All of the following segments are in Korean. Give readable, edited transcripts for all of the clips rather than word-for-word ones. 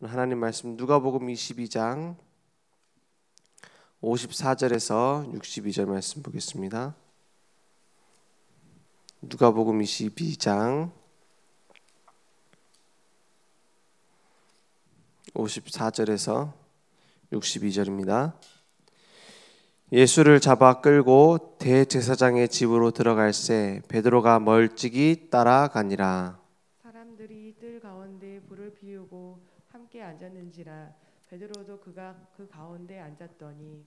하나님 말씀 누가복음 22장 54절에서 62절 말씀 보겠습니다. 누가복음 22장 54절에서 62절입니다. 예수를 잡아 끌고 대제사장의 집으로 들어갈새 베드로가 멀찍이 따라가니라. 사람들이 뜰 가운데 불을 피우고 함께 앉았는지라 베드로도 그가 그 가운데 앉았더니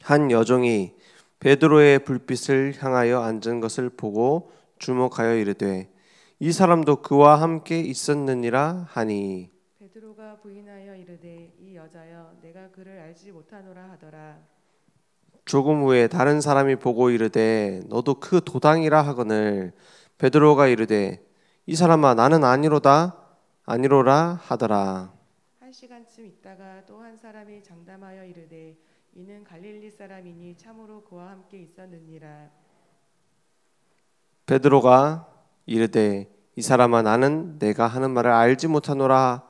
한 여종이 베드로의 불빛을 향하여 앉은 것을 보고 주목하여 이르되 이 사람도 그와 함께 있었느니라 하니 베드로가 부인하여 이르되 이 여자여 내가 그를 알지 못하노라 하더라. 조금 후에 다른 사람이 보고 이르되 너도 그 도당이라 하거늘 베드로가 이르되 이 사람아 나는 아니로라 하더라. 한 시간쯤 있다가 또 한 사람이 장담하여 이르되 이는 갈릴리 사람이니 참으로 그와 함께 있었느니라. 베드로가 이르되 이 사람아 나는 내가 하는 말을 알지 못하노라고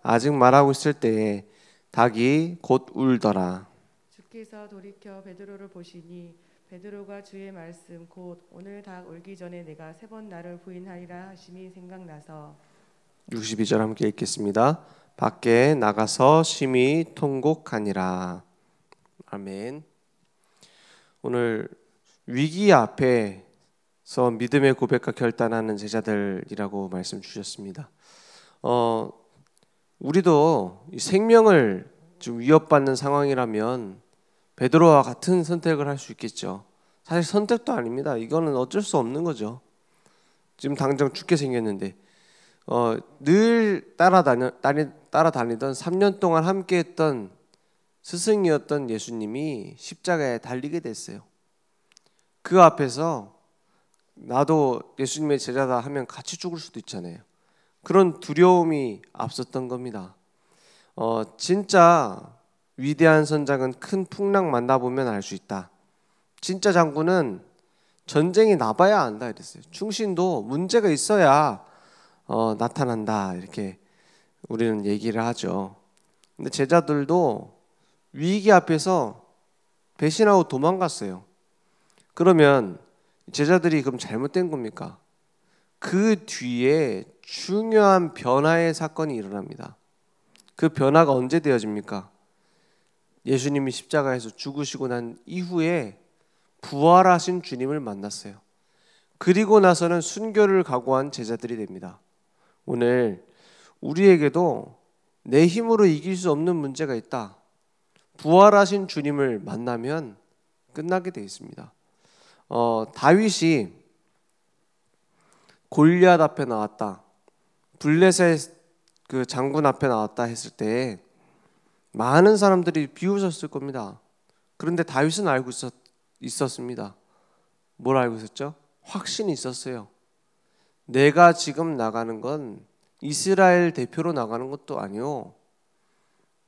아직 말하고 있을 때에 닭이 곧 울더라. 주께서 돌이켜 베드로를 보시니 베드로가 주의 말씀 곧 오늘 닭 울기 전에 내가 3번 나를 부인하리라 하심이 생각나서 62절 함께 읽겠습니다. 밖에 나가서 심히 통곡하니라. 아멘. 오늘 위기 앞에서 믿음의 고백과 결단하는 제자들이라고 말씀 주셨습니다. 우리도 생명을 좀 위협받는 상황이라면 베드로와 같은 선택을 할 수 있겠죠. 사실 선택도 아닙니다. 이거는 어쩔 수 없는 거죠. 지금 당장 죽게 생겼는데 늘 따라다니던 3년 동안 함께했던 스승이었던 예수님이 십자가에 달리게 됐어요. 그 앞에서 나도 예수님의 제자다 하면 같이 죽을 수도 있잖아요. 그런 두려움이 앞섰던 겁니다. 진짜 위대한 선장은 큰 풍랑 만나보면 알 수 있다. 진짜 장군은 전쟁이 나봐야 안다 이랬어요. 충신도 문제가 있어야 나타난다 이렇게 우리는 얘기를 하죠. 근데 제자들도 위기 앞에서 배신하고 도망갔어요. 그러면 제자들이 그럼 잘못된 겁니까? 그 뒤에 중요한 변화의 사건이 일어납니다. 그 변화가 언제 되어집니까? 예수님이 십자가에서 죽으시고 난 이후에 부활하신 주님을 만났어요. 그리고 나서는 순교를 각오한 제자들이 됩니다. 오늘 우리에게도 내 힘으로 이길 수 없는 문제가 있다. 부활하신 주님을 만나면 끝나게 되어 있습니다. 다윗이 골리앗 앞에 나왔다. 블레셋 그 장군 앞에 나왔다 했을 때 많은 사람들이 비웃었을 겁니다. 그런데 다윗은 알고 있었습니다. 뭘 알고 있었죠? 확신이 있었어요. 내가 지금 나가는 건 이스라엘 대표로 나가는 것도 아니요.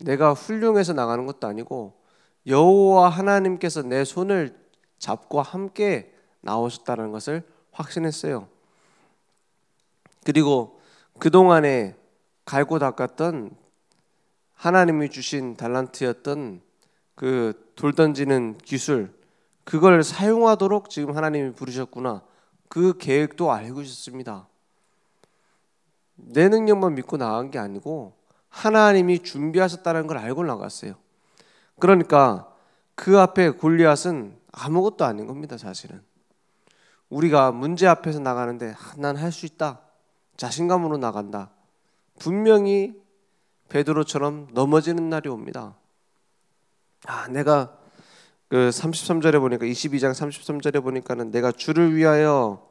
내가 훌륭해서 나가는 것도 아니고 여호와 하나님께서 내 손을 잡고 함께 나오셨다는 것을 확신했어요. 그리고 그동안에 갈고 닦았던 하나님이 주신 달란트였던 그 돌 던지는 기술, 그걸 사용하도록 지금 하나님이 부르셨구나. 그 계획도 알고 있었습니다. 내 능력만 믿고 나간 게 아니고 하나님이 준비하셨다는 걸 알고 나갔어요. 그러니까 그 앞에 골리앗은 아무것도 아닌 겁니다. 사실은 우리가 문제 앞에서 나가는데 난 할 수 있다, 자신감으로 나간다. 분명히 베드로처럼 넘어지는 날이 옵니다. 내가 그 33절에 보니까 22장 33절에 보니까는 내가 주를 위하여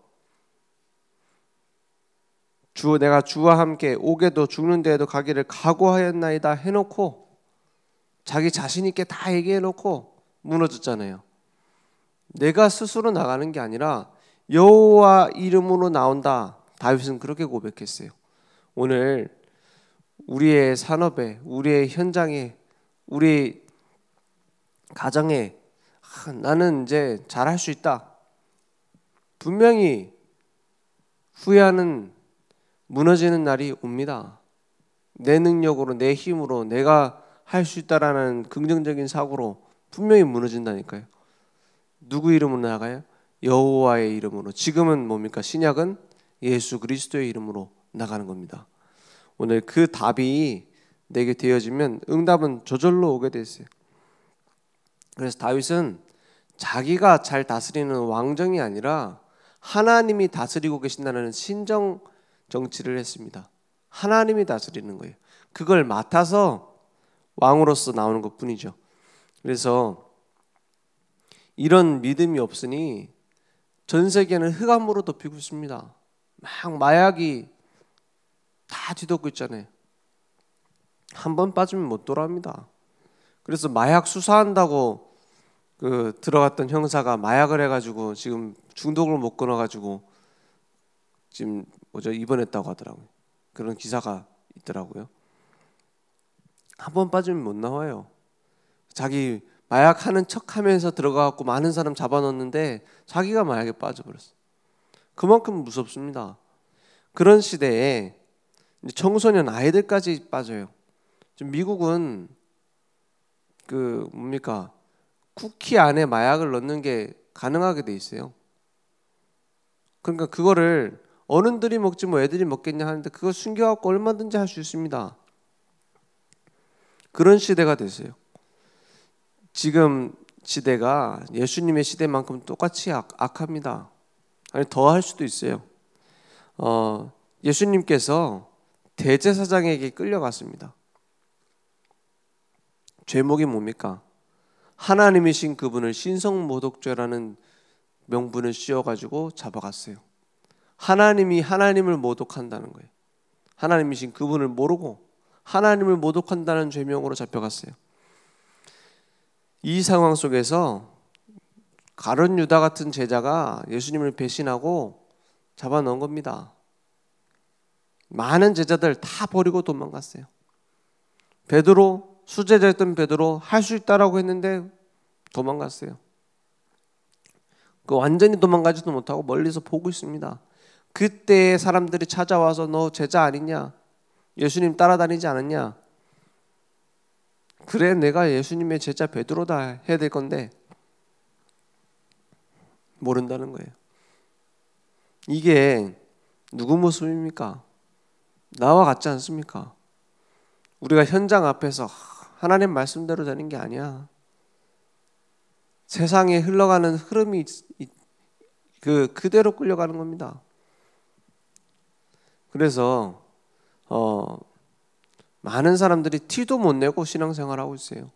내가 주와 함께 오게도 죽는 데에도 가기를 각오하였나이다 해놓고 자기 자신 있게 다 얘기해놓고 무너졌잖아요. 내가 스스로 나가는 게 아니라 여호와 이름으로 나온다. 다윗은 그렇게 고백했어요. 오늘 우리의 산업에, 우리의 현장에, 우리 가정에 나는 이제 잘할 수 있다. 분명히 후회하는 무너지는 날이 옵니다. 내 능력으로, 내 힘으로, 내가 할 수 있다라는 긍정적인 사고로 분명히 무너진다니까요. 누구 이름으로 나가요? 여호와의 이름으로. 지금은 뭡니까? 신약은 예수 그리스도의 이름으로 나가는 겁니다. 오늘 그 답이 내게 되어지면 응답은 저절로 오게 됐어요. 그래서 다윗은 자기가 잘 다스리는 왕정이 아니라 하나님이 다스리고 계신다는 신정 정치를 했습니다. 하나님이 다스리는 거예요. 그걸 맡아서 왕으로서 나오는 것뿐이죠. 그래서 이런 믿음이 없으니 전 세계는 흑암으로 덮이고 있습니다. 막 마약이 다 뒤덮고 있잖아요. 한 번 빠지면 못 돌아옵니다. 그래서 마약 수사한다고 들어갔던 형사가 마약을 해가지고 지금 중독을 못 끊어가지고 지금 입원했다고 하더라고요. 그런 기사가 있더라고요. 한 번 빠지면 못 나와요. 자기 마약하는 척하면서 들어가갖고 많은 사람 잡아넣었는데 자기가 마약에 빠져버렸어. 그만큼 무섭습니다. 그런 시대에 청소년 아이들까지 빠져요. 지금 미국은 쿠키 안에 마약을 넣는 게 가능하게 돼 있어요. 그러니까 그거를 어른들이 먹지 뭐 애들이 먹겠냐 하는데 그거 숨겨갖고 얼마든지 할 수 있습니다. 그런 시대가 됐어요. 지금 시대가 예수님의 시대만큼 똑같이 악합니다. 아니 더 할 수도 있어요. 예수님께서 대제사장에게 끌려갔습니다. 죄목이 뭡니까? 하나님이신 그분을 신성모독죄라는 명분을 씌워가지고 잡아갔어요. 하나님이 하나님을 모독한다는 거예요. 하나님이신 그분을 모르고 하나님을 모독한다는 죄명으로 잡혀갔어요. 이 상황 속에서 가룟 유다 같은 제자가 예수님을 배신하고 잡아넣은 겁니다. 많은 제자들 다 버리고 도망갔어요. 베드로, 수제자였던 베드로 할 수 있다라고 했는데 도망갔어요. 완전히 도망가지도 못하고 멀리서 보고 있습니다. 그때 사람들이 찾아와서 너 제자 아니냐? 예수님 따라다니지 않았냐? 그래 내가 예수님의 제자 베드로다 해야 될 건데 모른다는 거예요. 이게 누구 모습입니까? 나와 같지 않습니까? 우리가 현장 앞에서 하나님 말씀대로 되는 게 아니야. 세상에 흘러가는 흐름이 그대로 끌려가는 겁니다. 그래서 많은 사람들이 티도 못 내고 신앙생활하고 있어요.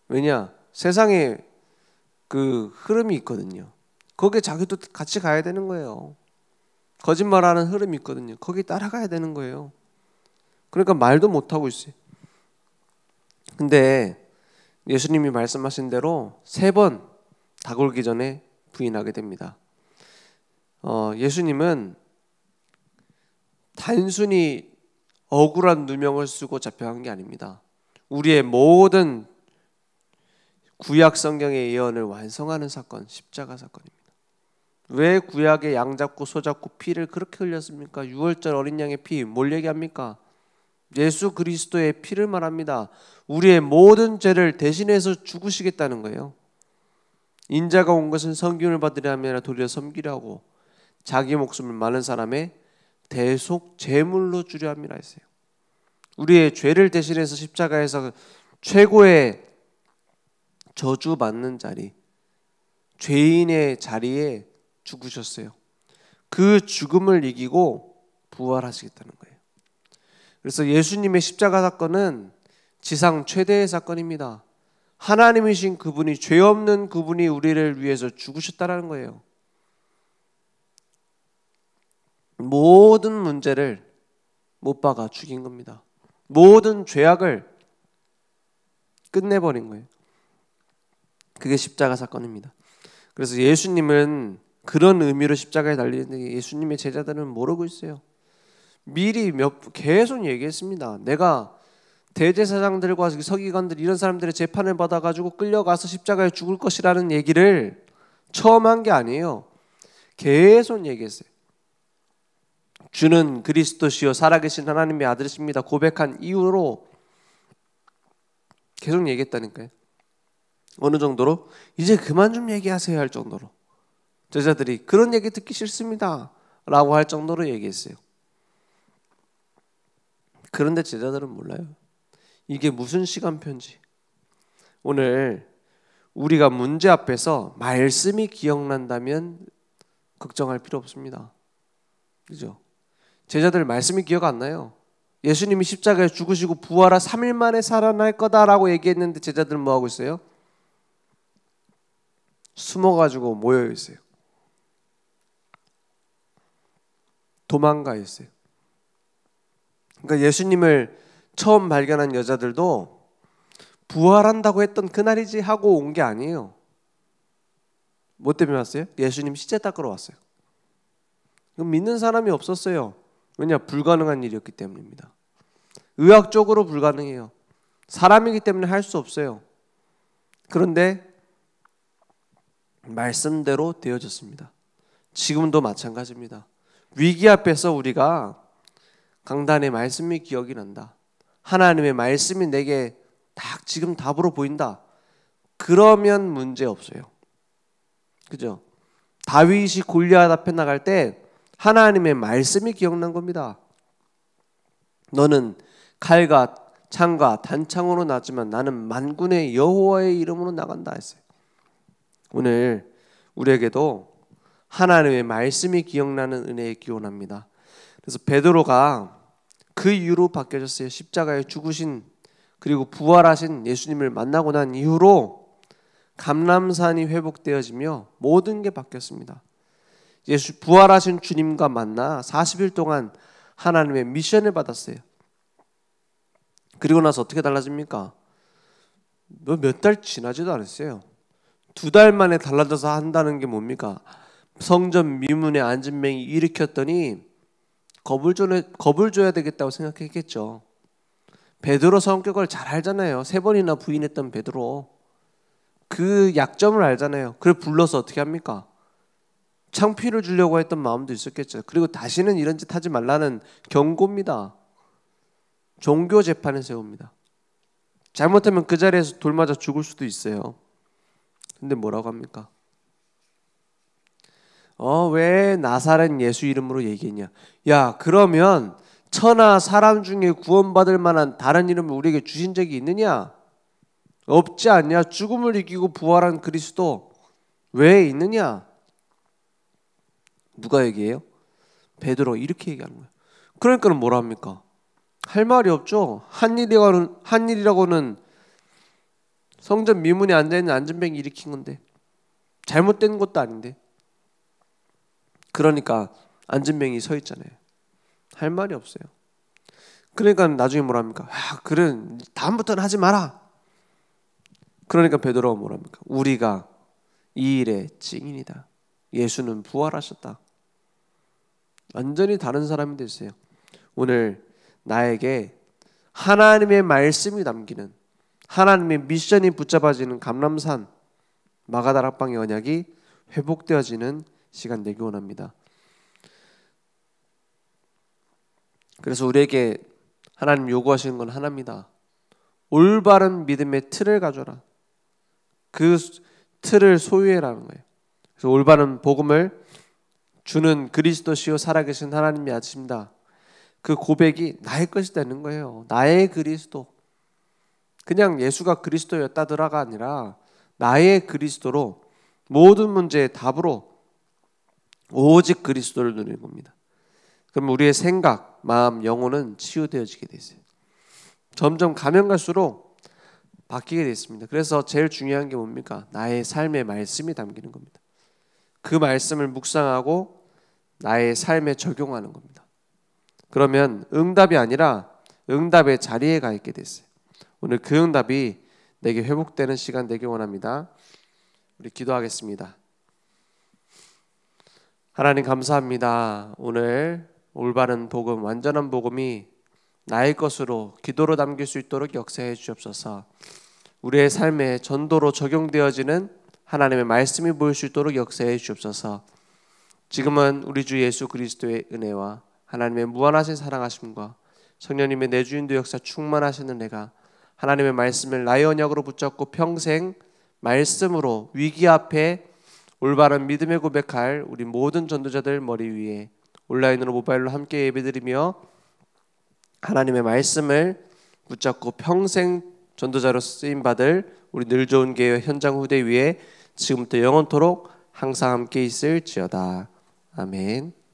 왜냐? 세상에 흐름이 있거든요. 거기에 자기도 같이 가야 되는 거예요. 거짓말하는 흐름이 있거든요. 거기 따라가야 되는 거예요. 그러니까 말도 못하고 있어요. 근데 예수님이 말씀하신 대로 3번 닭 울기 전에 부인하게 됩니다. 예수님은 단순히 억울한 누명을 쓰고 잡혀간 게 아닙니다. 우리의 모든 구약 성경의 예언을 완성하는 사건, 십자가 사건입니다. 왜 구약의 양 잡고 소 잡고 피를 그렇게 흘렸습니까? 유월절 어린 양의 피, 뭘 얘기합니까? 예수 그리스도의 피를 말합니다. 우리의 모든 죄를 대신해서 죽으시겠다는 거예요. 인자가 온 것은 성균을 받으려 함이 아니라 도리어 섬기려 하고 자기 목숨을 많은 사람의 대속 제물로 주려 함이라 했어요. 우리의 죄를 대신해서 십자가에서 최고의 저주받는 자리, 죄인의 자리에 죽으셨어요. 그 죽음을 이기고 부활하시겠다는 거예요. 그래서 예수님의 십자가 사건은 지상 최대의 사건입니다. 하나님이신 그분이, 죄 없는 그분이 우리를 위해서 죽으셨다는 거예요. 모든 문제를 못 박아 죽인 겁니다. 모든 죄악을 끝내버린 거예요. 그게 십자가 사건입니다. 그래서 예수님은 그런 의미로 십자가에 달리는데 예수님의 제자들은 모르고 있어요. 미리 계속 얘기했습니다. 내가 대제사장들과 서기관들 이런 사람들의 재판을 받아가지고 끌려가서 십자가에 죽을 것이라는 얘기를 처음 한 게 아니에요. 계속 얘기했어요. 주는 그리스도시요 살아계신 하나님의 아들이십니다 고백한 이후로 계속 얘기했다니까요. 어느 정도로 이제 그만 좀 얘기하세요 할 정도로 제자들이 그런 얘기 듣기 싫습니다 라고 할 정도로 얘기했어요. 그런데 제자들은 몰라요. 이게 무슨 시간표인지. 오늘 우리가 문제 앞에서 말씀이 기억난다면 걱정할 필요 없습니다. 그죠? 제자들 말씀이 기억 안 나요. 예수님이 십자가에 죽으시고 부활하 3일 만에 살아날 거다라고 얘기했는데 제자들은 뭐 하고 있어요? 숨어가지고 모여 있어요. 도망가 있어요. 그러니까 예수님을 처음 발견한 여자들도 부활한다고 했던 그날이지 하고 온 게 아니에요. 뭐 때문에 왔어요? 예수님 시체 닦으러 왔어요. 믿는 사람이 없었어요. 왜냐? 불가능한 일이었기 때문입니다. 의학적으로 불가능해요. 사람이기 때문에 할 수 없어요. 그런데 말씀대로 되어졌습니다. 지금도 마찬가지입니다. 위기 앞에서 우리가 강단의 말씀이 기억이 난다. 하나님의 말씀이 내게 딱 지금 답으로 보인다. 그러면 문제 없어요. 그죠? 다윗이 골리앗 앞에 나갈 때 하나님의 말씀이 기억난 겁니다. 너는 칼과 창과 단창으로 나지만 나는 만군의 여호와의 이름으로 나간다 했어요. 오늘 우리에게도 하나님의 말씀이 기억나는 은혜에 기원합니다. 그래서 베드로가 그 이후로 바뀌어졌어요. 십자가에 죽으신 그리고 부활하신 예수님을 만나고 난 이후로 감람산이 회복되어지며 모든 게 바뀌었습니다. 예수 부활하신 주님과 만나 40일 동안 하나님의 미션을 받았어요. 그리고 나서 어떻게 달라집니까? 몇 달 지나지도 않았어요. 2달 만에 달라져서 한다는 게 뭡니까? 성전 미문에 앉은 맹이 일으켰더니 겁을 줘야 되겠다고 생각했겠죠. 베드로 성격을 잘 알잖아요. 3번이나 부인했던 베드로. 그 약점을 알잖아요. 그걸 불러서 어떻게 합니까? 창피를 주려고 했던 마음도 있었겠죠. 그리고 다시는 이런 짓 하지 말라는 경고입니다. 종교 재판을 세웁니다. 잘못하면 그 자리에서 돌 맞아 죽을 수도 있어요. 근데 뭐라고 합니까? 왜 나사렛 예수 이름으로 얘기했냐? 야, 그러면 천하 사람 중에 구원받을 만한 다른 이름을 우리에게 주신 적이 있느냐? 없지 않냐? 죽음을 이기고 부활한 그리스도 왜 있느냐? 누가 얘기해요? 베드로 이렇게 얘기하는 거예요. 그러니까는 뭐라 합니까? 할 말이 없죠. 한 일이라고는 성전 미문에 앉아있는 안전뱅이 일으킨 건데 잘못된 것도 아닌데 그러니까 안전뱅이 서 있잖아요. 할 말이 없어요. 그러니까 나중에 뭐라 합니까? 그래 다음부터는 하지 마라. 그러니까 베드로가 뭐라 합니까? 우리가 이 일의 증인이다. 예수는 부활하셨다. 완전히 다른 사람이 됐어요. 오늘 나에게 하나님의 말씀이 담기는 하나님의 미션이 붙잡아지는 감람산 마가다락방의 언약이 회복되어지는 시간 되기 원합니다. 그래서 우리에게 하나님 요구하시는 건 하나입니다. 올바른 믿음의 틀을 가져라. 그 틀을 소유해라는 거예요. 그래서 올바른 복음을 주는 그리스도시요 살아계신 하나님이 아십니다. 그 고백이 나의 것이 되는 거예요. 나의 그리스도. 그냥 예수가 그리스도였다더라가 아니라 나의 그리스도로 모든 문제의 답으로 오직 그리스도를 누리는 겁니다. 그럼 우리의 생각, 마음, 영혼은 치유되어지게 돼 있어요. 점점 가면 갈수록 바뀌게 돼 있습니다. 그래서 제일 중요한 게 뭡니까? 나의 삶의 말씀이 담기는 겁니다. 그 말씀을 묵상하고 나의 삶에 적용하는 겁니다. 그러면 응답이 아니라 응답의 자리에 가 있게 됐어요. 오늘 그 응답이 내게 회복되는 시간 되길 원합니다. 우리 기도하겠습니다. 하나님 감사합니다. 오늘 올바른 복음, 완전한 복음이 나의 것으로 기도로 담길 수 있도록 역사해 주옵소서. 우리의 삶에 전도로 적용되어지는 하나님의 말씀이 보일 수 있도록 역사해 주옵소서. 지금은 우리 주 예수 그리스도의 은혜와 하나님의 무한하신 사랑하심과 성령님의 내주인도 역사 충만하시는 내가 하나님의 말씀을 나의 언약으로 붙잡고 평생 말씀으로 위기 앞에 올바른 믿음의 고백할 우리 모든 전도자들 머리 위에 온라인으로 모바일로 함께 예배드리며 하나님의 말씀을 붙잡고 평생 전도자로 쓰임받을 우리 늘 좋은 교회 현장 후대 위에 지금부터 영원토록 항상 함께 있을지어다. 아멘.